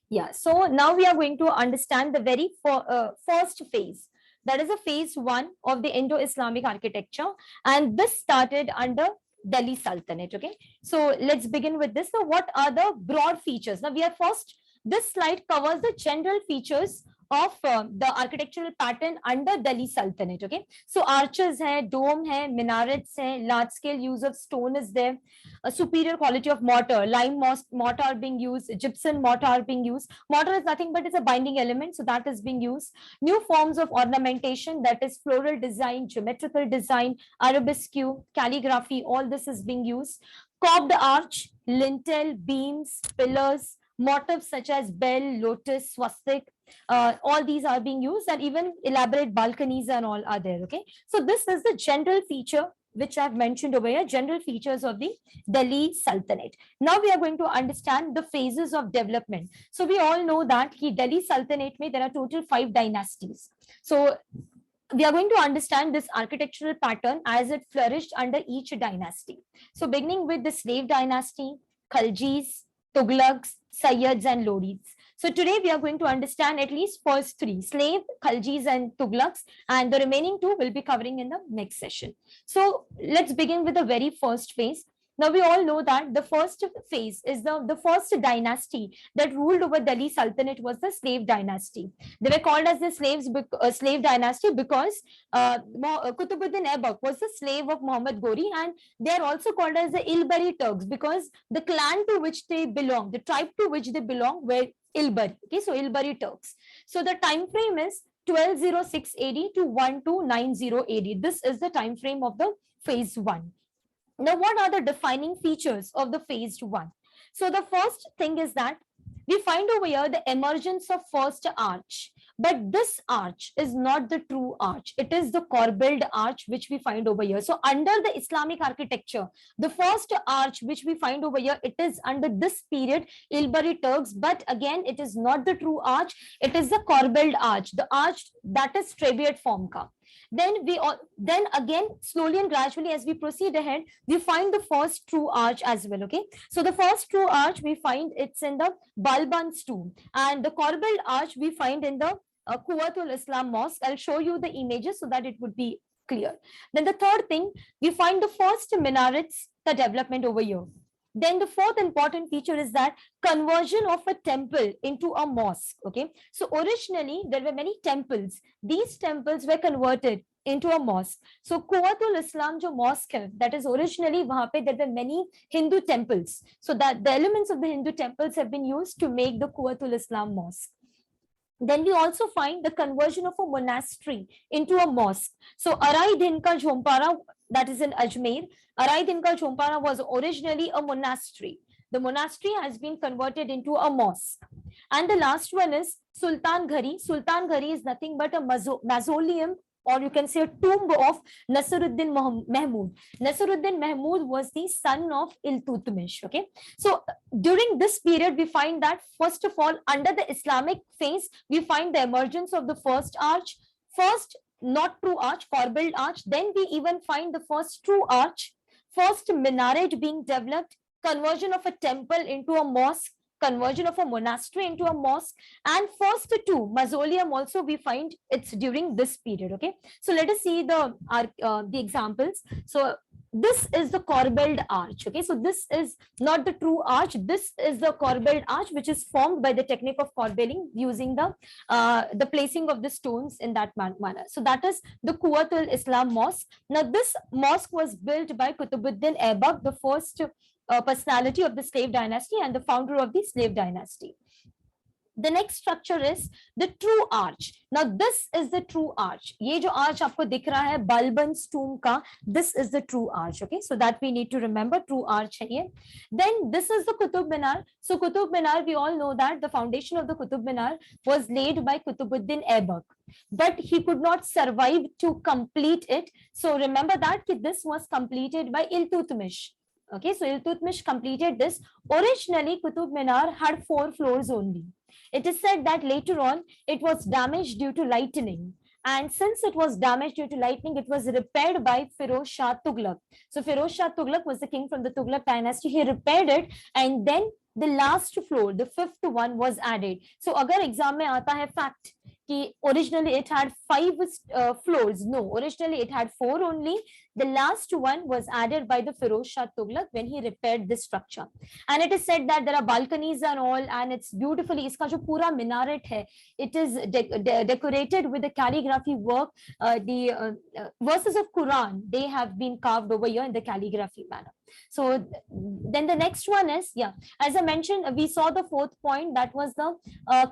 Yeah, so now we are going to understand the very first phase. That is a phase one of the Indo-Islamic architecture, and this started under Delhi Sultanate. Okay, so let's begin with this. So, what are the broad features? Now, we are first. This slide covers the general features of the architectural pattern under Delhi Sultanate. Okay, so arches hai, dome hai, minarets hai, large scale use of stone is there, a superior quality of mortar, lime mortar being used, gypsum mortar being used. Mortar is nothing but it's a binding element, so that is being used. New forms of ornamentation, that is floral design, geometrical design, arabesque, calligraphy, all this is being used. Corbed arch, lintel, beams, pillars, motifs such as bell, lotus, swastik, all these are being used, and even elaborate balconies and all are there. Okay, so this is the general feature which I've mentioned over here, general features of the Delhi Sultanate. Now we are going to understand the phases of development. So we all know that Delhi Sultanate mein there are total 5 dynasties. So we are going to understand this architectural pattern as it flourished under each dynasty. So beginning with the Slave Dynasty, Khaljis, Tughlaqs, Sayyids and Lodids. So today we are going to understand at least first three, Slave, Khaljis and Tughlaqs, and the remaining two will be covering in the next session. So let's begin with the very first phase. Now we all know that the first phase is the first dynasty that ruled over Delhi Sultanate was the Slave Dynasty. They were called as the Slave Dynasty because Qutbuddin Aibak was the slave of Muhammad Ghori, and they are also called as the Ilbari Turks because the clan to which they belong, the tribe to which they belong, were Ilbari. Okay, so Ilbari Turks. So the time frame is 1206 AD to 1290 AD. This is the time frame of the phase one. Now, what are the defining features of the phase one? So the first thing is that we find over here the emergence of first arch, but this arch is not the true arch. It is the Corbeld Arch which we find over here. So under the Islamic architecture, the first arch which we find over here, it is under this period, Ilbari Turks, but again, it is not the true arch. It is the Corbeld Arch, the arch that is trabeate form ka. Then again, slowly and gradually as we proceed ahead, we find the first true arch as well. Okay, so the first true arch we find it's in the Balban's tomb, and the Corbel arch we find in the Quwwatul Islam mosque. I'll show you the images so that it would be clear. Then the third thing, we find the first minarets, the development over here. Then the fourth important feature is that conversion of a temple into a mosque. Okay, so originally there were many temples. These temples were converted into a mosque. So Quwwatul Islam jo mosque hai, that is originally wahan pe there were many Hindu temples. So that the elements of the Hindu temples have been used to make the Quwwatul Islam mosque. Then we also find the conversion of a monastery into a mosque. So Arai Din Ka Jhompara, that is in Ajmer, Arai Din Ka Jhompara was originally a monastery. The monastery has been converted into a mosque. And the last one is Sultan Ghari. Sultan Ghari is nothing but a mausoleum, or you can say a tomb of Nasruddin Mahmud. Nasruddin Mahmud was the son of Iltutmish. Okay, so during this period, we find that first of all, under the Islamic phase, we find the emergence of the first arch, first not true arch, Corbelled arch. Then we even find the first true arch, first minaret being developed, conversion of a temple into a mosque, conversion of a monastery into a mosque, and first two mausoleum also we find it's during this period. Okay, so let us see the examples. So this is the Corbelled arch. Okay, so this is not the true arch, this is the Corbelled arch which is formed by the technique of corbelling using the placing of the stones in that manner. So that is the Quwwatul Islam mosque. Now this mosque was built by Qutbuddin Aibak, the first personality of the Slave Dynasty and the founder of the Slave Dynasty. The next structure is the true arch. Now this is the true arch. ये जो arch आपको दिख रहा है Balban's tomb का, this is the true arch. Okay, so that we need to remember, true arch है ये. Then this is the Qutub Minar. So Qutub Minar, we all know that the foundation of the Qutub Minar was laid by Qutbuddin Aibak, but he could not survive to complete it. So remember that this was completed by Iltutmish. Okay, so Iltutmish completed this. Originally, Qutub Minar had 4 floors only. It is said that later on, it was damaged due to lightning. And since it was damaged due to lightning, it was repaired by Firosh Shah Tughlaq. So Firosh Shah Tughlaq was the king from the Tughlaq dynasty. He repaired it, and then the last floor, the fifth one was added. So agar exam mein aata hai fact कि originally it had 5 floors. No, originally it had 4 only. The last one was added by the Firosh Shah Tughlaq when he repaired this structure. And it is said that there are balconies and all, and it's beautifully, iska jo pura minaret hai, it is decorated with the calligraphy work. The verses of Quran, they have been carved over here in the calligraphy manner. So then the next one is, yeah, as I mentioned, we saw the fourth point, that was the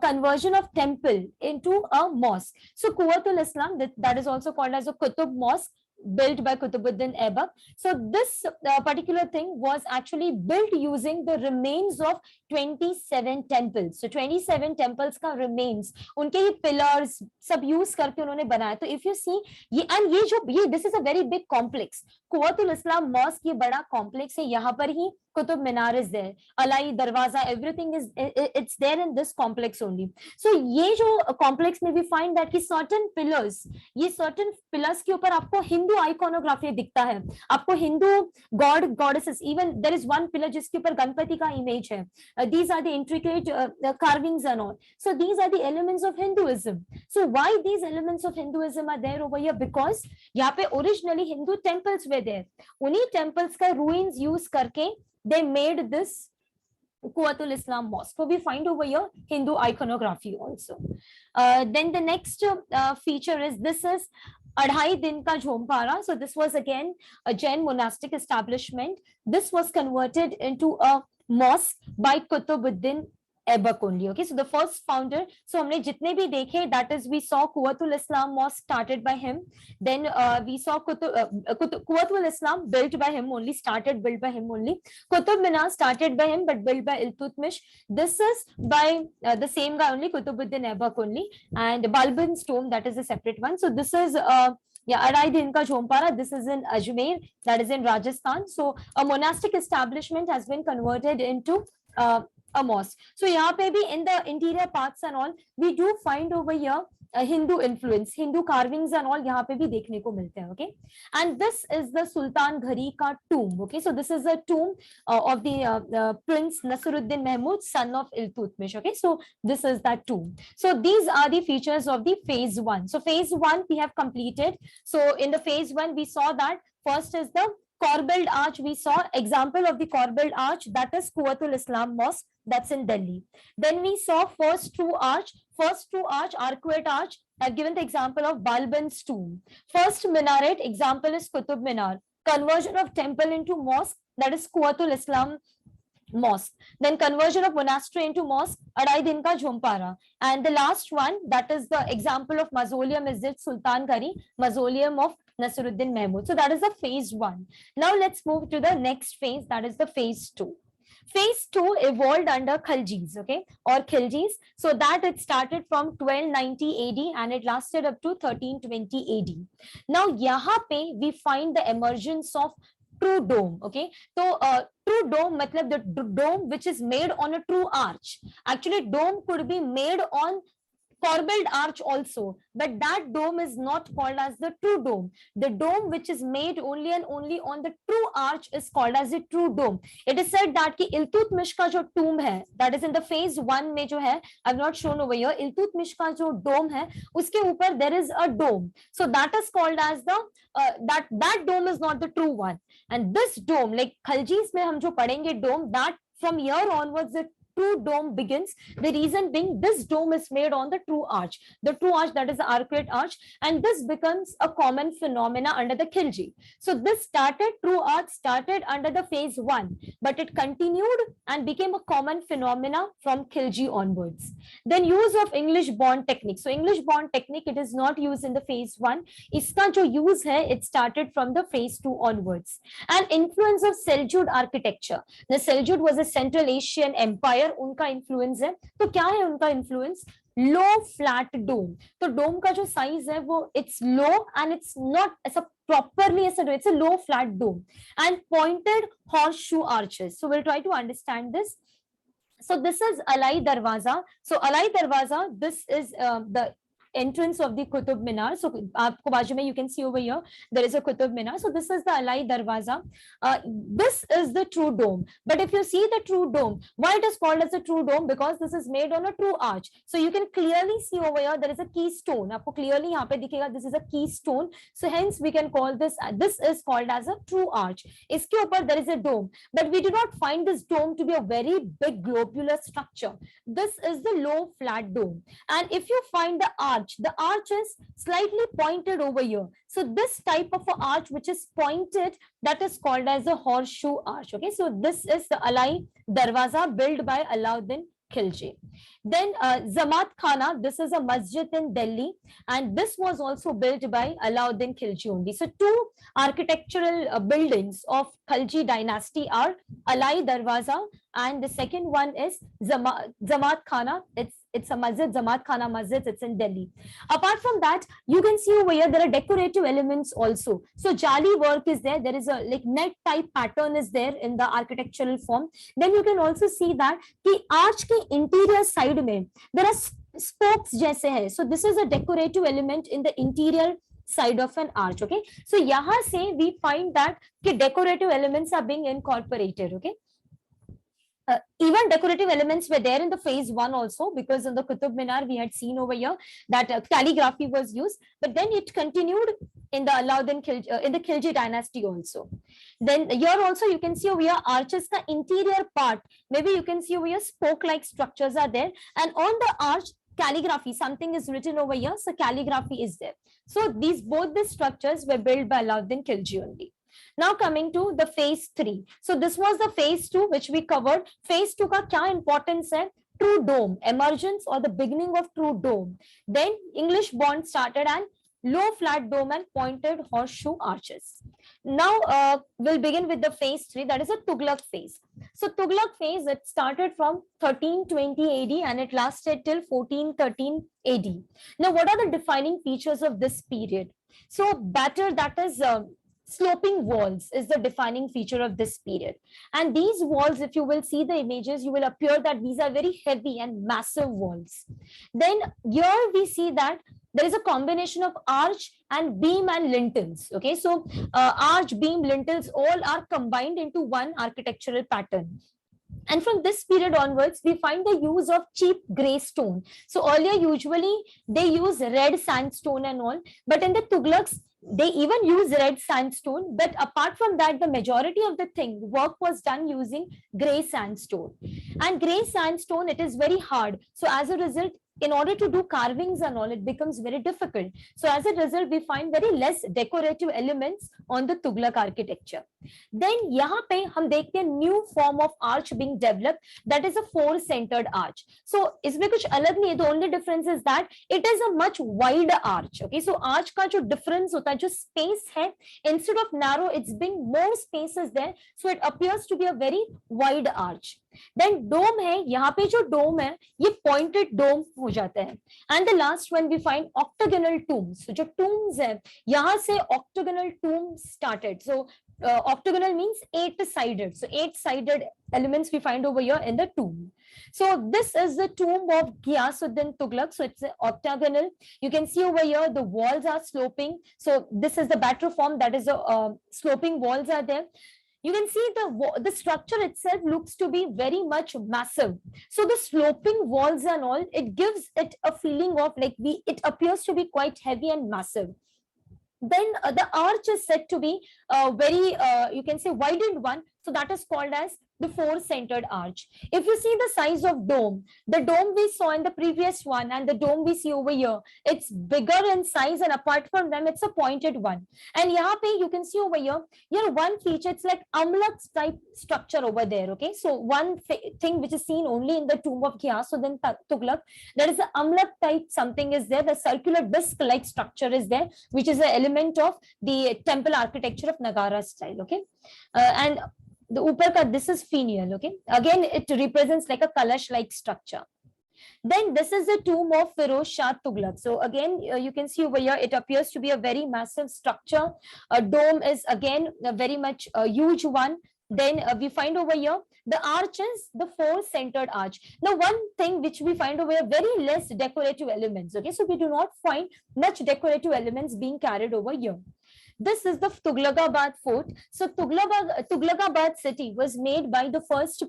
conversion of temple into a mosque. So Quwwatul Islam, that is also called as a Qutub Mosque, built by Qutbuddin Aibak. So this particular thing was actually built using the remains of 27 temples. So 27 temples का remains, उनके ये pillars सब use करके उन्होंने बनाया. तो if you see ये, and ये जो ये, this is a very big complex. Quwwatul Islam Mosque ये बड़ा complex है. यहाँ पर ही Qutub Minar is there, Alai Darwaza, everything is, it's there in this complex only. So ये जो complex में we find that कि certain pillars, ये certain pillars के ऊपर आपको Hindu iconography दिखता है, आपको Hindu god goddesses, even there is one pillar जिसके ऊपर गणपति का image है. These are the intricate carvings and all. So these are the elements of Hinduism. So why these elements of Hinduism are there over here? Because यहाँ पे originally Hindu temples were there. उन्हीं temples का ruins use करके they made this Quwwatul Islam Mosque. So we find over here Hindu iconography also. Then the next feature is, this is Adhai Din Ka Jhompara. So this was again a Jain monastic establishment. This was converted into a mosque by Qutbuddin Aibak only. Okay, so the first founder, so हमने जितने भी देखे, that is we saw Quwwatul Islam Mosque started by him. Then we saw Quwwatul Islam built by him only, started built by him only. Qutub Minar started by him but built by Iltutmish. This is by the same guy only, Qutbuddin Aibak only. And Balban's tomb, that is a separate one. So this is yeah, Adhai Din Ka Jhompara. This is in Ajmer, that is in Rajasthan. So a monastic establishment has been converted into a mosque. So यहाँ पे भी in the interior parts and all, we do find over here a Hindu influence, Hindu carvings and all यहाँ पे भी देखने को मिलते हैं. Okay, and this is the Sultan Ghari ka tomb. Okay, so this is a tomb of the Prince Nasruddin Mahmud, son of Iltutmish. Okay, so this is that tomb. So these are the features of the phase 1. So phase 1 we have completed. So in the phase 1 we saw that first is the Corbeld Arch. We saw example of the Corbeld Arch, that is Quwwatul Islam Mosque, that's in Delhi. Then we saw first true arch, arcuate arch. I've given the example of Balban's tomb. First minaret, example is Qutub Minar. Conversion of temple into mosque, that is Quwwatul Islam Mosque. Then conversion of monastery into mosque, Adhai Din Ka Jhompara. And the last one, that is the example of mausoleum, Masjid Sultan Ghari, mausoleum of Nasruddin Mahmud. So that is the phase 1. Now let's move to the next phase, that is the phase 2. Phase 2 evolved under Khaljis, okay, or Khiljis. So that it started from 1290 AD and it lasted up to 1320 AD. Now यहाँ पे we find the emergence of true dome. Okay, so true dome matlab the dome which is made on a true arch. Actually dome could be made on Corbeld Arch also, but that dome is not called as the true dome. The dome which is made only and only on the true arch is called as a true dome. It is said that कि Iltutmish का जो tomb है, that is in the phase 1 में जो है, I've not shown over here, Iltutmish का जो dome है, उसके ऊपर there is a dome. So that is called as the that dome is not the true one. And this dome, like Khaljis में हम जो पढ़ेंगे dome, that from here onwards the true dome begins. The reason being, this dome is made on the true arch, that is the arcuate arch, and this becomes a common phenomena under the Khilji. So this true arch started under the phase 1, but it continued and became a common phenomena from Khilji onwards. Then use of English bond technique. So English bond technique, it is not used in the phase 1. Iska jo use hai, it started from the phase 2 onwards. And influence of Seljuk architecture. The Seljuk was a Central Asian empire. उनका influence है. तो क्या है उनका influence? लो flat डोम. तो डोम का जो size है वो it's low and it's not ऐसा प्रॉपरली ऐसा, it's a low flat dome and pointed horseshoe arches. So will try to understand this. So this is Alai Darwaza. So Alai Darwaza, this is the entrance of the Qutub Minar. So aapko baaju mein you can see over here there is a Qutub Minar. So this is the Alai Darwaza. This is the true dome. But if you see the true dome, why it is called as a true dome? Because this is made on a true arch. So you can clearly see over here there is a keystone. Aapko clearly yahan pe dikhega this is a keystone. So hence we can call this is called as a true arch. Iske upar there is a dome, but we do not find this dome to be a very big globular structure. This is the low flat dome. And if you find the arch is slightly pointed over here. So this type of an arch which is pointed, that is called as a horseshoe arch. Okay, so this is the Alai Darwaza built by Alauddin Khilji. Then Zamat Khana, this is a masjid in Delhi, and this was also built by Alauddin Khilji only. So two architectural buildings of Khilji dynasty are Alai Darwaza, and the second one is Zamat Khana. It's a masjid, Zamat Khana Masjid, it's in Delhi. Apart from that, you can see over here there are decorative elements also. So jali work is there. There is a like net type pattern is there in the architectural form. Then you can also see that the arch ke interior side mein there are spokes jaise hai. So this is a decorative element in the interior side of an arch. Okay, so yahan se we find that ki decorative elements are being incorporated. Okay. Even decorative elements were there in the phase 1 also, because in the Qutub Minar we had seen over here that calligraphy was used, but then it continued in the Alauddin Khilji, in the Khilji dynasty also. Then here also you can see over here arches ka interior part, maybe you can see over here spoke like structures are there, and on the arch calligraphy, something is written over here, so calligraphy is there. So these both the structures were built by Alauddin Khilji only. Now coming to the phase 3. So this was the phase 2 which we covered. Phase 2 ka kya importance hai? True dome, emergence or the beginning of true dome. Then English bond started and low flat dome and pointed horseshoe arches. Now we'll begin with the phase 3, that is a Tughlaq phase. So Tughlaq phase, it started from 1320 AD and it lasted till 1413 AD. Now what are the defining features of this period? So that is sloping walls is the defining feature of this period. And these walls, if you will see the images, you will appear that these are very heavy and massive walls. Then here we see that there is a combination of arch and beam and lintels. Okay, so arch, beam, lintels all are combined into one architectural pattern. And from this period onwards, we find the use of cheap grey stone. So earlier, usually they use red sandstone and all, but in the Tughlaqs, they even use red sandstone. But apart from that, the majority of the work was done using grey sandstone. And grey sandstone, it is very hard. So as a result, in order to do carvings and all, it becomes very difficult. So as a result, we find very less decorative elements on the Tughlaq architecture. Then yahan pe hum dekhte hain new form of arch being developed, that is a four-centered arch. So isme kuch alag nahi hai. The only difference is that it is a much wider arch. Okay, so arch ka jo difference hota hai, jo space hai, instead of narrow, it's being more spaces there. So it appears to be a very wide arch. Then dome hai, yahan pe jo dome hai, ye pointed dome ho jata hai. And the last one we find octagonal tombs. So jo tombs hai, yahan se octagonal tomb started. So octagonal means 8-sided. So 8-sided elements we find over here in the tomb. So this is the tomb of Ghiyasuddin Tughlaq. So it's octagonal. You can see over here the walls are sloping. So this is the batter form, that is the sloping walls are there. You can see the structure itself looks to be very much massive. So the sloping walls and all, it gives it a feeling of like it appears to be quite heavy and massive. Then the arch is said to be very, you can say, widened one. So that is called as the four-centered arch. If you see the size of dome, the dome we saw in the previous one and the dome we see over here, it's bigger in size, and apart from them, it's a pointed one. And yahan pe you can see over here, one feature, it's like amlak type structure over there. Okay, so one thing which is seen only in the tomb of Ghiyasuddin Tughlaq, there is an amlak type something is there. The circular disc-like structure is there, which is an element of the temple architecture of Nagara style. Okay, and the upar ka, this is finial. Okay, again it represents like a kalash like structure. Then this is the tomb of Firosh Shah Tughlaq. So again you can see over here, it appears to be a very massive structure. A dome is again a very much a huge one. Then we find over here the arch is the four-centered arch. Now, one thing which we find over here, very less decorative elements. Okay, so we do not find much decorative elements being carried over here. This is the Tughlaqabad fort. So Tughlaqabad city was made by the first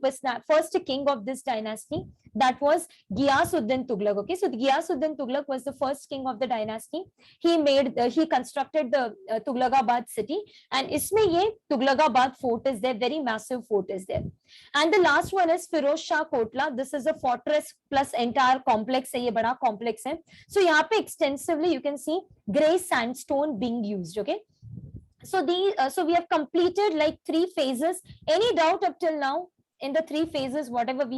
king of this dynasty. That was Ghiyasuddin Tughlaq. Okay, so Ghiyasuddin Tughlaq was the first king of the dynasty. He constructed the Tughlaqabad city, and isme ye Tughlaqabad fort is there, very massive fort is there. And the last one is Firosh Shah Kotla. This is a fortress plus entire complex है, ये बड़ा complex है. So यहाँ पे extensively you can see grey sandstone being used. Okay. So we have completed like 3 phases. Any doubt up till now in the 3 phases, whatever we